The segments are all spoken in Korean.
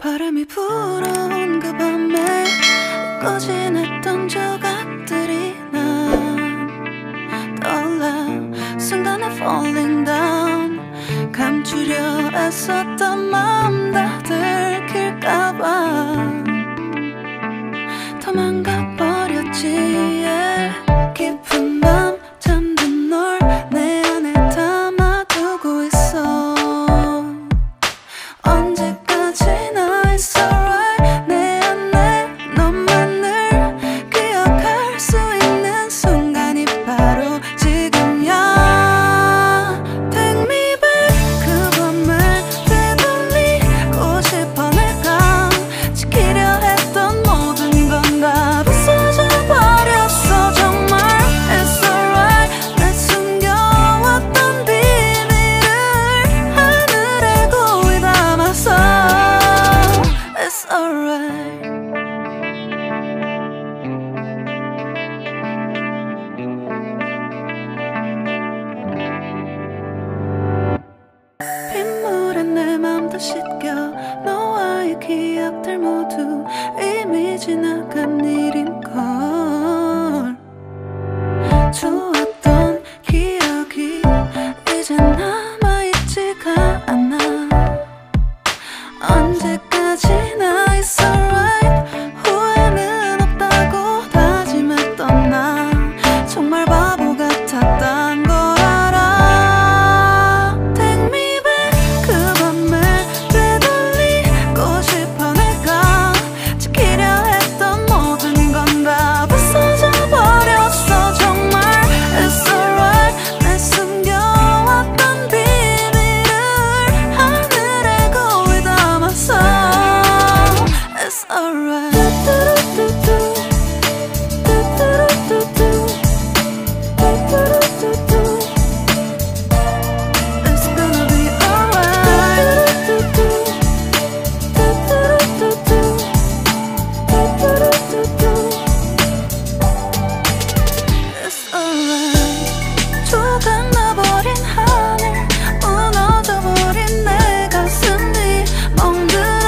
바람이 불어온 그 밤에 꺼진했던 조각들이 난 떠올라. 순간에 falling down. 감추려 애썼던 마음 다 들킬까봐 도망가 버렸지. yeah. 깊은 밤 잠든 널 내 안에 담아두고 있어. 언제까지나 it's alright. 내 안에 너만을 기억할 수 있는 순간이 바로 지금이야. Take me back. 그 밤을 되돌리고 싶어. 내가 지키려 했던 모든 건 다 부서져 버렸어. 정말 it's alright. 내 숨겨왔던 비밀을 하늘에 고이 담았어. It's alright. 빗물에 내 맘도 씻겨. 너와의 기억들 모두 이미 지나간 일인걸. 좋았던 기억이 이제 남아있지가 않아. 언제까지나 it's alright. 후회는 없다고 다짐했던 나 정말 바보 같았단 걸 알아. Take me back. 그 밤을 되돌리고 싶어. 내가 지키려 했던 모든 건 다 부서져 버렸어. 정말 it's alright. 내 숨겨왔던 비밀을 하늘에 고이 담았어. It's alright. It's gonna be alright. It's alright. 조각나버린 하늘, 무너져버린 내 가슴이 멍들어.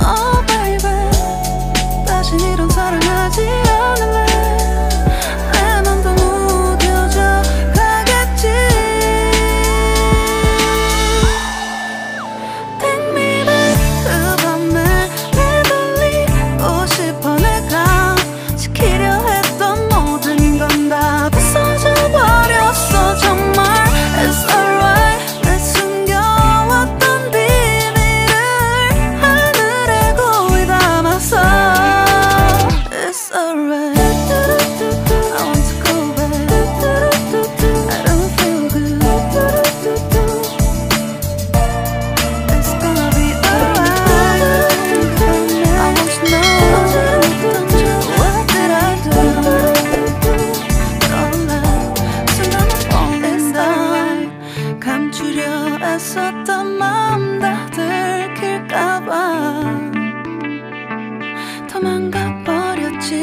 Oh baby, 다신 이런 사랑하지 않을래. 내 맘도 무뎌져 가겠지. Take me back. 그 밤을 되돌리고 싶어. 내가 지키려 했던 모든 건 다 부서져 버렸어. 정말 it's alright. 내 숨겨왔던 비밀을 하늘에 고이 담았어. It's alright. I want to go back. I don't feel good. It's gonna be alright. I want to know what did I do. 떠올라. 순간에 falling down. 감추려 애썼던 마음 다 들킬까봐 도망가 버렸지.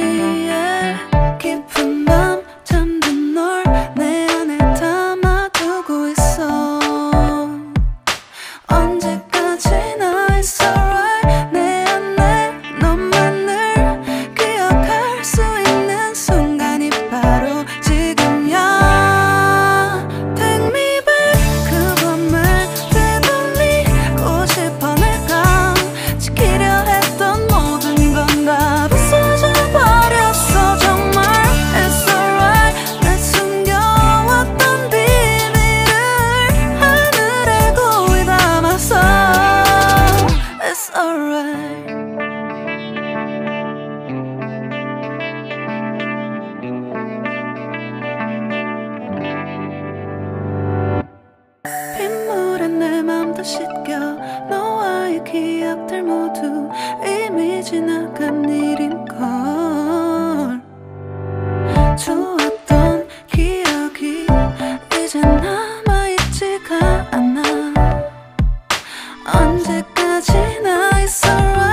yeah. 깊은 밤 잠든 널 내 안에 담아두고 있어. 언제까지나 it's alright. 내 안에 너만을 기억할 수 있는 순간이 바로 지금이야. Take me back. 그 밤을 되돌리고 싶어. 내가 지키려 했던 모든 건 다 부서져 버렸어. 정말 it's alright. 내 숨겨왔던 비밀을 하늘에 고이 담았어. It's alright. 빗물에 내 맘도 씻겨. 너와의 기억들 모두 이미 지나간 일인걸. 좋았던 기억이 이제 남아있지가 않아. 언제까지나 it's alright.